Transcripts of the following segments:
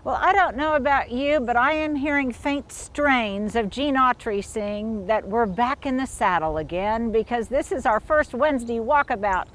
Well, I don't know about you, but I am hearing faint strains of Gene Autry saying that we're back in the saddle again, because this is our first Wednesday walkabout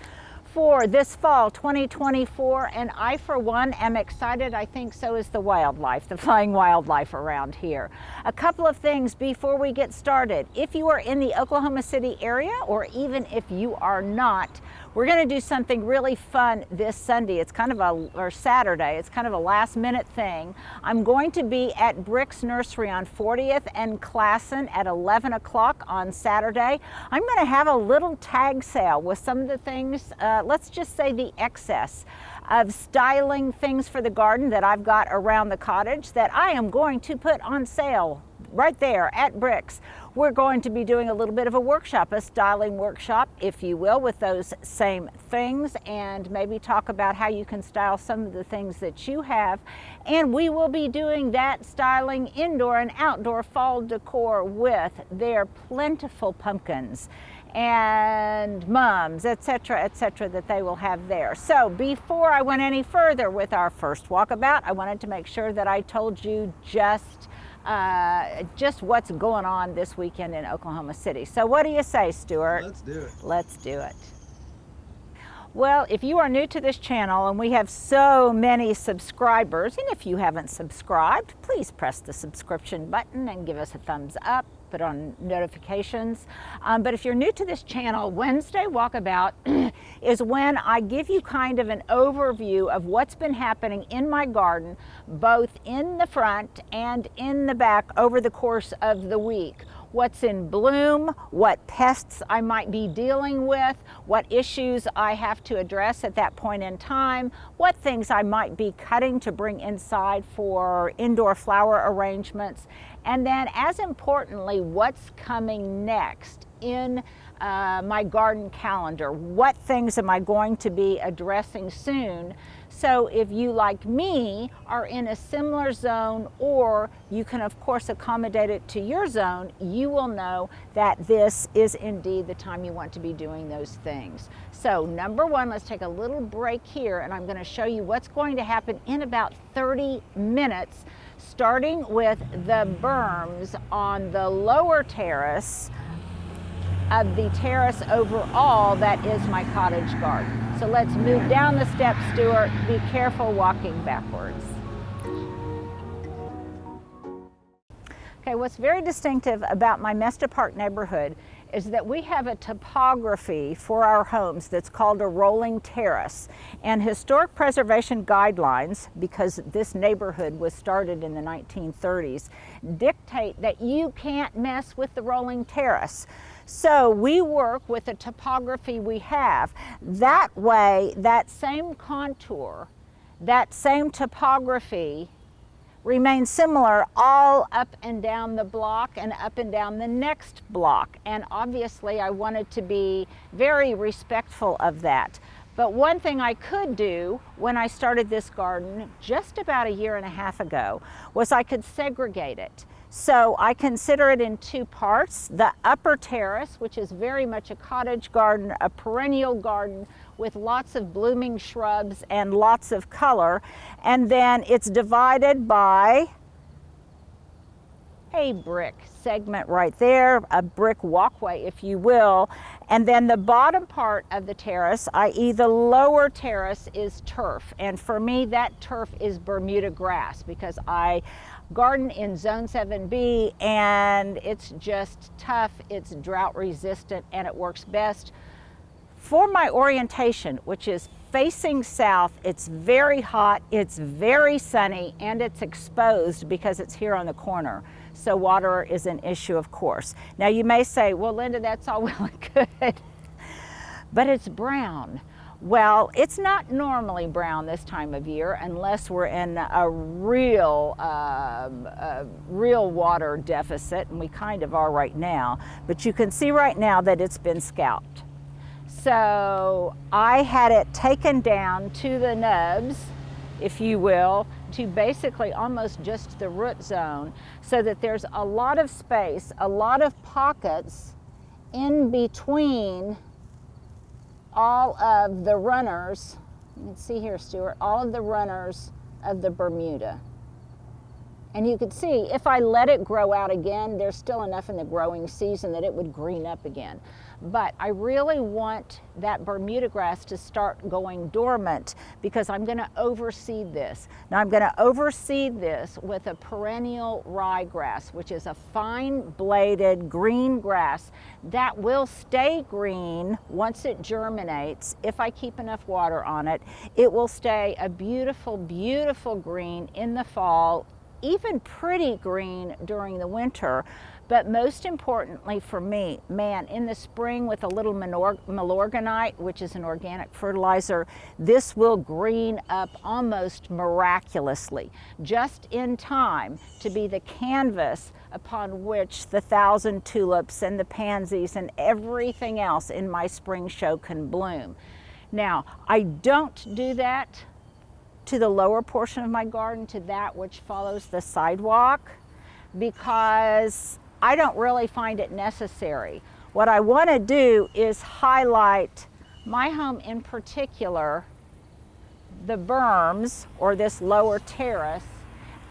for this fall 2024, and I for one am excited. I think so is the wildlife, the flying wildlife around here. A couple of things before we get started. If you are in the Oklahoma City area, or even if you are not, we're going to do something really fun this Sunday. It's kind of or Saturday. It's kind of a last minute thing. I'm going to be at Brick's Nursery on 40th and Classen at 11 o'clock on Saturday. I'm going to have a little tag sale with some of the things, let's just say the excess of styling things for the garden that I've got around the cottage that I am going to put on sale right there at Brick's. We're going to be doing a little bit of a workshop, a styling workshop, if you will, with those same things, and maybe talk about how you can style some of the things that you have. And we will be doing that styling indoor and outdoor fall decor with their plentiful pumpkins and mums, etc., that they will have there. So before I went any further with our first walkabout, I wanted to make sure that I told you just what's going on this weekend in Oklahoma City. So what do you say, Stuart? Let's do it. Let's do it. Well, if you are new to this channel, and we have so many subscribers, and if you haven't subscribed, please press the subscription button and give us a thumbs up, put on notifications. But if you're new to this channel, Wednesday Walkabout is when I give you kind of an overview of what's been happening in my garden, both in the front and in the back over the course of the week. What's in bloom, what pests I might be dealing with, what issues I have to address at that point in time, what things I might be cutting to bring inside for indoor flower arrangements, and then, as importantly, what's coming next in my garden calendar. What things am I going to be addressing soon? So if you, like me, are in a similar zone, or you can of course accommodate it to your zone, you will know that this is indeed the time you want to be doing those things. So number one, let's take a little break here, and I'm going to show you what's going to happen in about 30 minutes, starting with the berms on the lower terrace of the terrace overall that is my cottage garden. So let's move down the steps, Stuart. Be careful walking backwards. Okay, what's very distinctive about my Mesta Park neighborhood is that we have a topography for our homes that's called a rolling terrace. And historic preservation guidelines, because this neighborhood was started in the 1930s, dictate that you can't mess with the rolling terrace. So we work with the topography we have. That way, that same contour, that same topography remains similar all up and down the block and up and down the next block. And obviously I wanted to be very respectful of that. But one thing I could do when I started this garden just about a year and a half ago was I could segregate it. So I consider it in two parts: the upper terrace, which is very much a cottage garden, a perennial garden with lots of blooming shrubs and lots of color, and then it's divided by a brick segment right there, a brick walkway, if you will. And then the bottom part of the terrace, i.e. the lower terrace, is turf. And for me, that turf is Bermuda grass, because I garden in Zone 7B, and it's just tough, it's drought resistant, and it works best for my orientation, which is facing south. It's very hot, it's very sunny, and it's exposed because it's here on the corner. So water is an issue, of course. Now you may say, well, Linda, that's all well and good, but it's brown. Well, it's not normally brown this time of year unless we're in a real water deficit, and we kind of are right now. But you can see right now that it's been scalped. So I had it taken down to the nubs, if you will, to basically almost just the root zone, so that there's a lot of space, a lot of pockets in between all of the runners. You can see here, Stuart, all of the runners of the Bermuda. And you could see if I let it grow out again, there's still enough in the growing season that it would green up again. But I really want that Bermuda grass to start going dormant because I'm going to overseed this. Now I'm going to overseed this with a perennial ryegrass, which is a fine bladed green grass that will stay green once it germinates. If I keep enough water on it, it will stay a beautiful, beautiful green in the fall, even pretty green during the winter. But most importantly for me, man, in the spring with a little milorganite, which is an organic fertilizer, this will green up almost miraculously, just in time to be the canvas upon which the 1,000 tulips and the pansies and everything else in my spring show can bloom. Now, I don't do that to the lower portion of my garden, to that which follows the sidewalk, because I don't really find it necessary. What I want to do is highlight my home in particular, the berms or this lower terrace,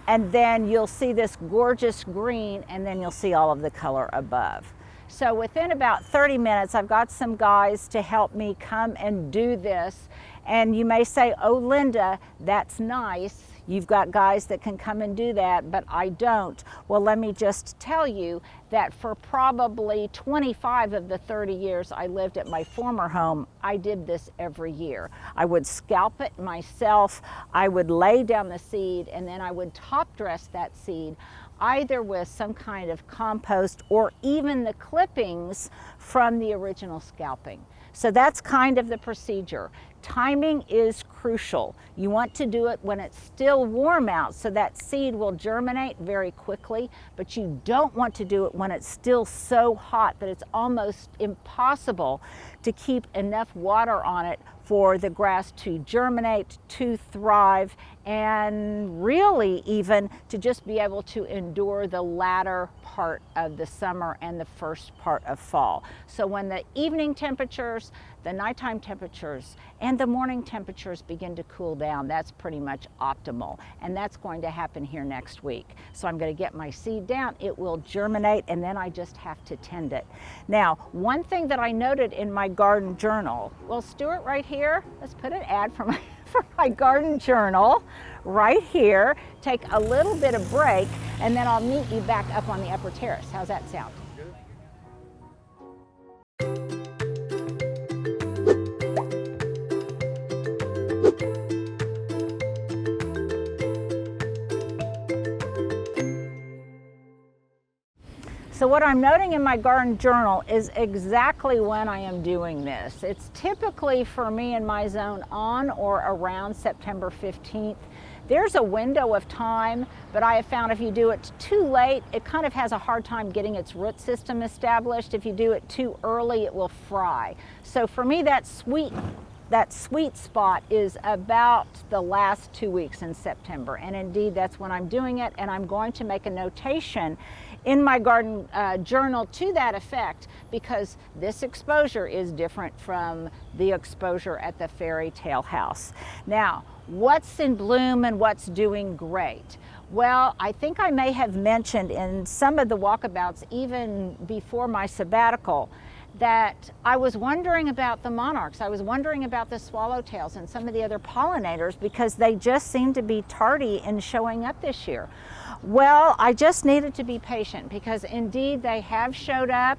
and then you'll see this gorgeous green, and then you'll see all of the color above. So within about 30 minutes, I've got some guys to help me come and do this. And you may say, oh, Linda, that's nice. You've got guys that can come and do that, but I don't. Well, let me just tell you that for probably 25 of the 30 years I lived at my former home, I did this every year. I would scalp it myself, I would lay down the seed, and then I would top dress that seed either with some kind of compost or even the clippings from the original scalping. So that's kind of the procedure. Timing is crucial. You want to do it when it's still warm out so that seed will germinate very quickly, but you don't want to do it when it's still so hot that it's almost impossible to keep enough water on it for the grass to germinate, to thrive, and really even to just be able to endure the latter part of the summer and the first part of fall. So when the evening temperatures, the nighttime temperatures, and the morning temperatures begin to cool down, that's pretty much optimal. And that's going to happen here next week. So I'm going to get my seed down, it will germinate, and then I just have to tend it. Now, one thing that I noted in my garden journal, well, Stuart, right here, let's put an ad for my garden journal right here. Take a little bit of break, and then I'll meet you back up on the upper terrace. How's that sound? So what I'm noting in my garden journal is exactly when I am doing this. It's typically for me in my zone on or around September 15th. There's a window of time, but I have found if you do it too late, it kind of has a hard time getting its root system established. If you do it too early, it will fry. So for me, that sweet spot is about the last 2 weeks in September. And indeed, that's when I'm doing it. And I'm going to make a notation in my garden journal to that effect, because this exposure is different from the exposure at the fairy tale house. Now, what's in bloom and what's doing great? Well, I think I may have mentioned in some of the walkabouts, even before my sabbatical, that I was wondering about the monarchs. I was wondering about the swallowtails and some of the other pollinators because they just seem to be tardy in showing up this year. Well, I just needed to be patient because indeed they have showed up,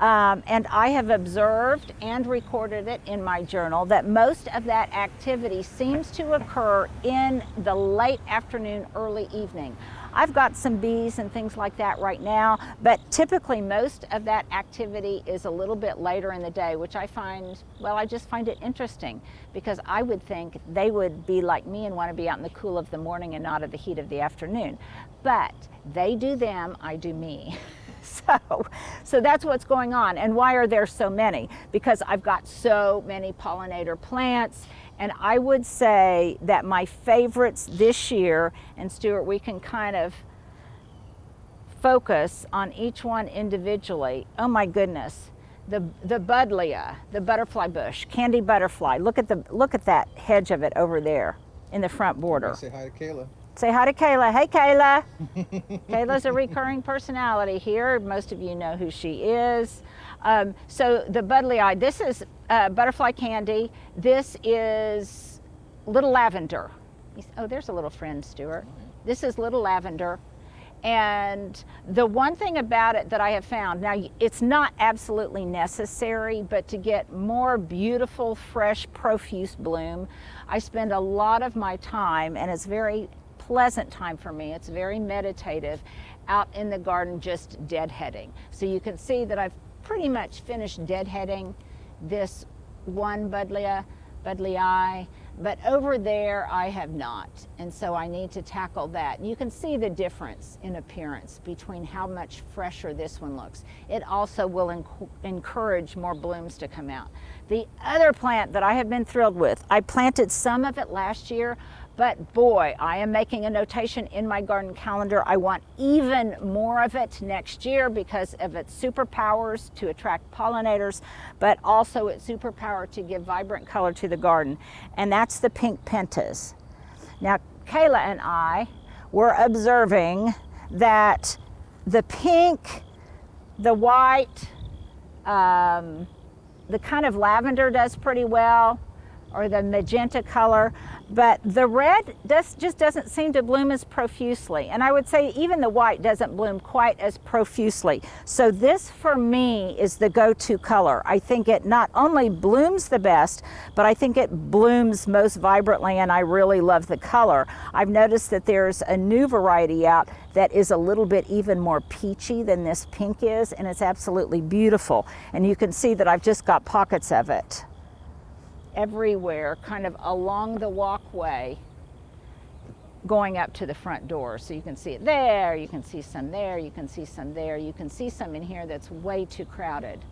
and I have observed and recorded it in my journal that most of that activity seems to occur in the late afternoon, early evening. I've got some bees and things like that right now, but typically most of that activity is a little bit later in the day, which I find, well, I just find it interesting because I would think they would be like me and want to be out in the cool of the morning and not at the heat of the afternoon. But they do them, I do me. So that's what's going on. And why are there so many? Because I've got so many pollinator plants. And I would say that my favorites this year, and Stuart, we can kind of focus on each one individually. Oh my goodness, the buddleia, the butterfly bush, candy butterfly. Look at that hedge of it over there in the front border. Say hi to Kayla. Say hi to Kayla. Hey, Kayla. Kayla's a recurring personality here. Most of you know who she is. So the Budleyi, this is butterfly candy. This is little lavender. Oh, there's a little friend, Stuart. This is little lavender. And the one thing about it that I have found, now it's not absolutely necessary, but to get more beautiful, fresh, profuse bloom, I spend a lot of my time, and it's very pleasant time for me, it's very meditative, out in the garden just deadheading. So you can see that I've pretty much finished deadheading this one Budleyi, but over there I have not, and so I need to tackle that. And you can see the difference in appearance between how much fresher this one looks. It also will encourage more blooms to come out. The other plant that I have been thrilled with, I planted some of it last year, but boy, I am making a notation in my garden calendar. I want even more of it next year because of its superpowers to attract pollinators, but also its superpower to give vibrant color to the garden. And that's the pink pentas. Now, Kayla and I were observing that the pink, the white, the kind of lavender does pretty well, or the magenta color, but the red just doesn't seem to bloom as profusely. And I would say even the white doesn't bloom quite as profusely. So this for me is the go-to color. I think it not only blooms the best, but I think it blooms most vibrantly, and I really love the color. I've noticed that there's a new variety out that is a little bit even more peachy than this pink is, and it's absolutely beautiful. And you can see that I've just got pockets of it everywhere, kind of along the walkway going up to the front door. So you can see it there, you can see some there, you can see some there, you can see some in here that's way too crowded.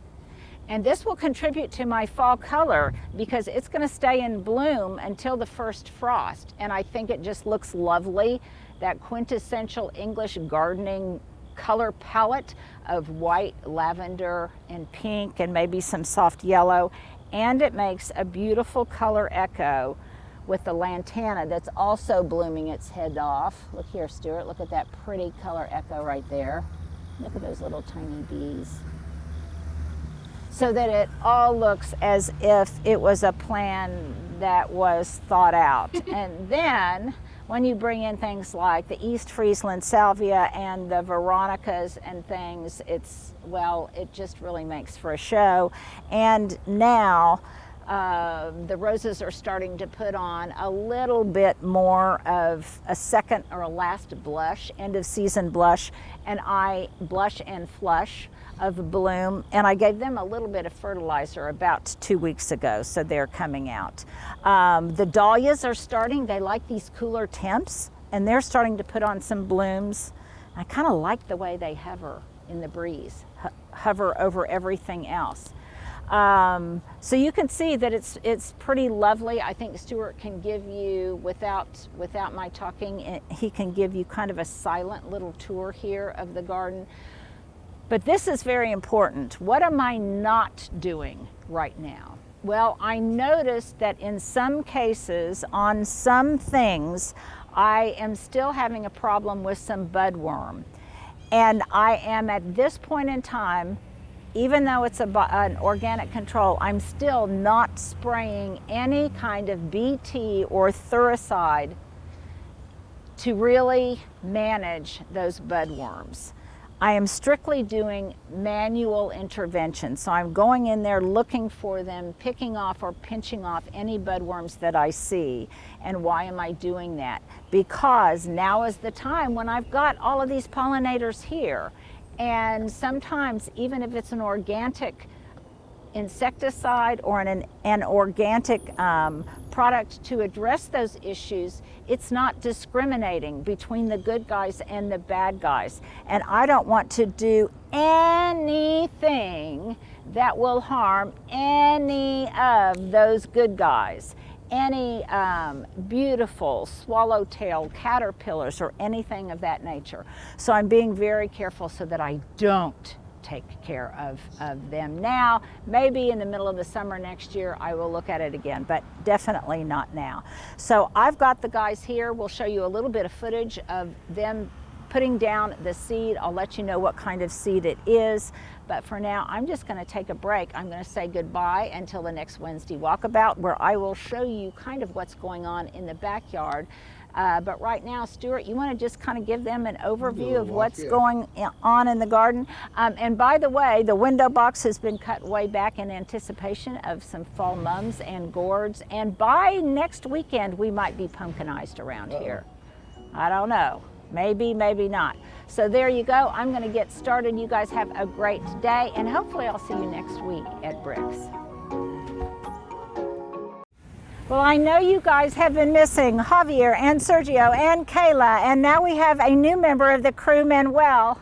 And this will contribute to my fall color because it's going to stay in bloom until the first frost. And I think it just looks lovely, that quintessential English gardening color palette of white, lavender, and pink, and maybe some soft yellow. And it makes a beautiful color echo with the lantana that's also blooming its head off. Look here, Stuart, look at that pretty color echo right there. Look at those little tiny bees. So that it all looks as if it was a plan that was thought out. And then when you bring in things like the East Friesland salvia and the veronicas and things, well, it just really makes for a show. And now the roses are starting to put on a little bit more of a second or a last blush, end of season blush, and blush and flush of bloom, and I gave them a little bit of fertilizer about 2 weeks ago, so they're coming out. The dahlias are starting, they like these cooler temps, and they're starting to put on some blooms. I kind of like the way they hover in the breeze, hover over everything else. So you can see that it's pretty lovely. I think Stuart can give you, without my talking, he can give you kind of a silent little tour here of the garden. But this is very important. What am I not doing right now? Well, I noticed that in some cases, on some things, I am still having a problem with some budworm. And I am at this point in time, even though it's an organic control, I'm still not spraying any kind of BT or Thuricide to really manage those budworms. I am strictly doing manual intervention. So I'm going in there looking for them, picking off or pinching off any budworms that I see. And why am I doing that? Because now is the time when I've got all of these pollinators here. And sometimes, even if it's an organic insecticide or an organic product to address those issues, it's not discriminating between the good guys and the bad guys. And I don't want to do anything that will harm any of those good guys, any beautiful swallowtail caterpillars or anything of that nature. So I'm being very careful so that I don't take care of them now. Maybe in the middle of the summer next year I will look at it again, but definitely not now. So I've got the guys here. We'll show you a little bit of footage of them putting down the seed. I'll let you know what kind of seed it is, but for now I'm just going to take a break. I'm going to say goodbye until the next Wednesday walkabout, where I will show you kind of what's going on in the backyard. But right now, Stuart, you want to just kind of give them an overview of what's going on in the garden. And by the way, the window box has been cut way back in anticipation of some fall mums and gourds, and by next weekend we might be pumpkinized around here. I don't know. Maybe, maybe not. So there you go. I'm going to get started. You guys have a great day, and hopefully I'll see you next week at Bricks. Well, I know you guys have been missing Javier and Sergio and Kayla, and now we have a new member of the crew, Manuel.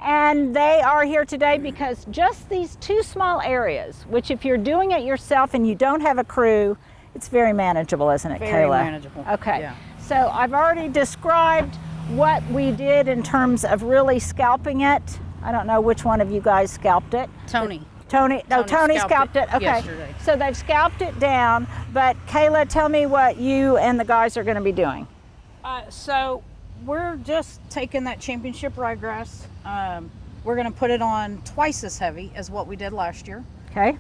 And they are here today because just these two small areas, which if you're doing it yourself and you don't have a crew, it's very manageable, isn't it, Kayla? Very manageable. Okay. Yeah. So I've already described what we did in terms of really scalping it. I don't know which one of you guys scalped it. Tony Scalped it. Okay. Yesterday. So they've scalped it down, but Kayla, tell me what you and the guys are going to be doing. So we're just taking that championship ryegrass. We're going to put it on twice as heavy as what we did last year. Okay.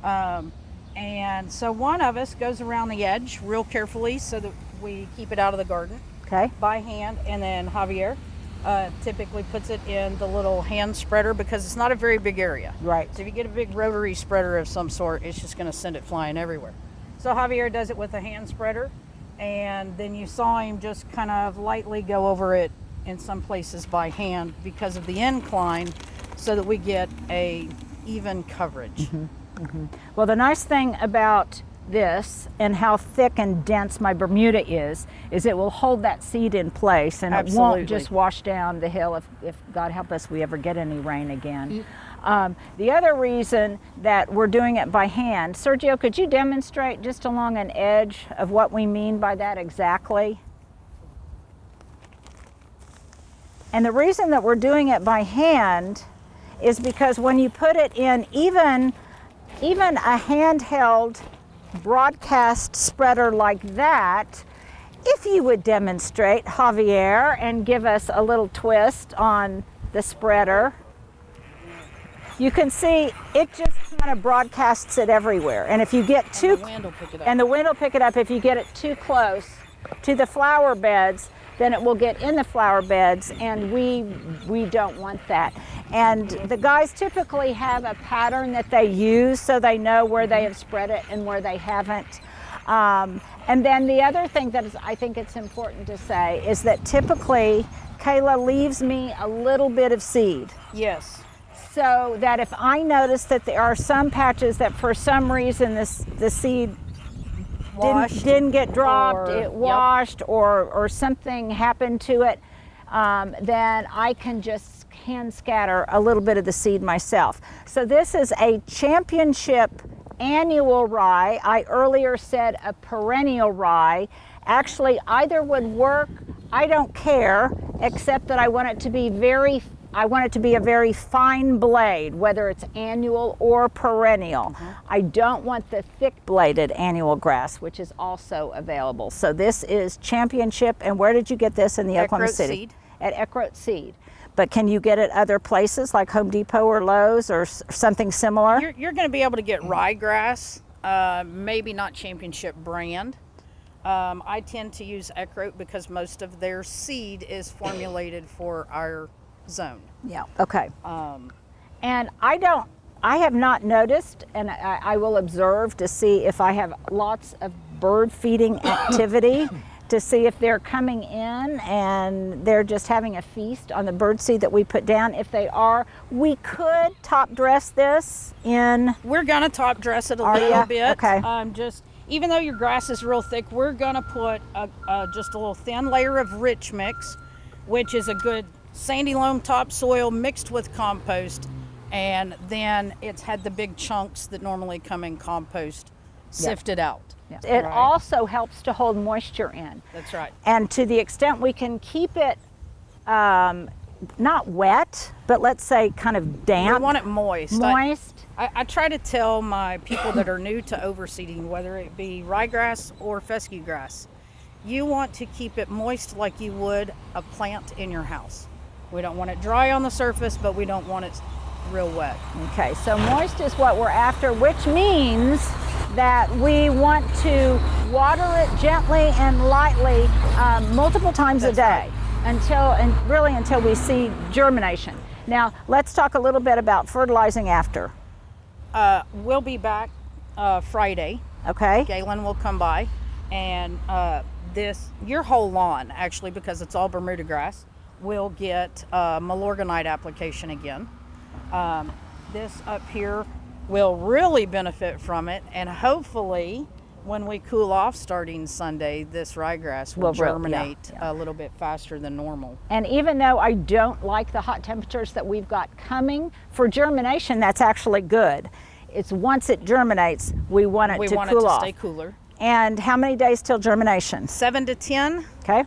And so one of us goes around the edge real carefully so that we keep it out of the garden. Okay. By hand, and then Javier typically puts it in the little hand spreader because it's not a very big area. Right. So if you get a big rotary spreader of some sort, it's just going to send it flying everywhere. So Javier does it with a hand spreader, and then you saw him just kind of lightly go over it in some places by hand because of the incline, so that we get a even coverage. Mm-hmm. Mm-hmm. Well, the nice thing about this and how thick and dense my Bermuda is it will hold that seed in place, and Absolutely. It won't just wash down the hill if God help us we ever get any rain again. The other reason that we're doing it by hand, Sergio, could you demonstrate just along an edge of what we mean by that exactly? And the reason that we're doing it by hand is because when you put it in even a handheld broadcast spreader like that, if you would demonstrate, Javier, and give us a little twist on the spreader, you can see it just kind of broadcasts it everywhere. And if you get too, the wind will pick it up. And the wind will pick it up. If you get it too close to the flower beds, then it will get in the flower beds, and we don't want that. And the guys typically have a pattern that they use so they know where they have spread it and where they haven't. And then the other thing that I think it's important to say is that typically Kayla leaves me a little bit of seed. Yes. So that if I notice that there are some patches that for some reason the seed didn't get dropped, it washed, or something happened to it, then I can just hand scatter a little bit of the seed myself. So this is a championship annual rye. I earlier said a perennial rye. Actually, either would work. I don't care, except that I want it to be a very fine blade, whether it's annual or perennial. I don't want the thick bladed annual grass, which is also available. So this is championship. And where did you get this in the Oklahoma City? Seed. At Eckroat Seed. But can you get it other places like Home Depot or Lowe's or something similar? You're going to be able to get ryegrass, maybe not championship brand. I tend to use Eckroat because most of their seed is formulated for our zone. Yeah, okay. And I have not noticed, and I will observe to see if I have lots of bird feeding activity to see if they're coming in and they're just having a feast on the bird seed that we put down. If they are, we could top dress this in. We're gonna top dress it a little bit. Okay. Even though your grass is real thick, we're gonna put just a little thin layer of rich mix, which is a good sandy loam topsoil mixed with compost, and then it's had the big chunks that normally come in compost sifted out. Yeah. It also helps to hold moisture in. That's right. And to the extent we can keep it not wet, but let's say kind of damp. We want it moist. Moist. I try to tell my people that are new to overseeding, whether it be ryegrass or fescue grass, you want to keep it moist like you would a plant in your house. We don't want it dry on the surface, but we don't want it real wet. Okay, so moist is what we're after, which means that we want to water it gently and lightly multiple times a day until we see germination. Now, let's talk a little bit about fertilizing after. We'll be back Friday. Okay. Galen will come by, and your whole lawn, actually, because it's all Bermuda grass, will get Milorganite application again. This up here will really benefit from it, and hopefully when we cool off starting Sunday, this ryegrass will germinate a little bit faster than normal. And even though I don't like the hot temperatures that we've got coming, for germination that's actually good. It's once it germinates, we want it to cool off. We want it to stay cooler. And how many days till germination? 7 to 10. Okay.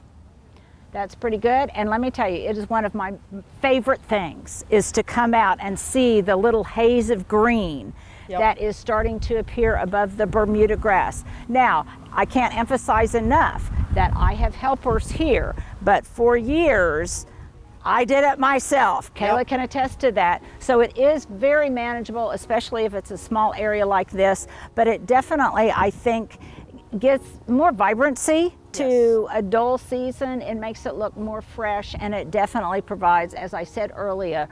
That's pretty good. And let me tell you, it is one of my favorite things is to come out and see the little haze of green that is starting to appear above the Bermuda grass. Now, I can't emphasize enough that I have helpers here, but for years, I did it myself. Kayla can attest to that. So it is very manageable, especially if it's a small area like this, but it definitely, I think, gives more vibrancy to a dull season. It makes it look more fresh, and it definitely provides, as I said earlier,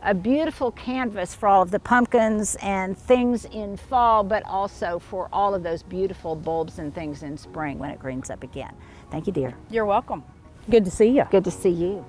a beautiful canvas for all of the pumpkins and things in fall, but also for all of those beautiful bulbs and things in spring when it greens up again. Thank you, dear. You're welcome. Good to see you. Good to see you.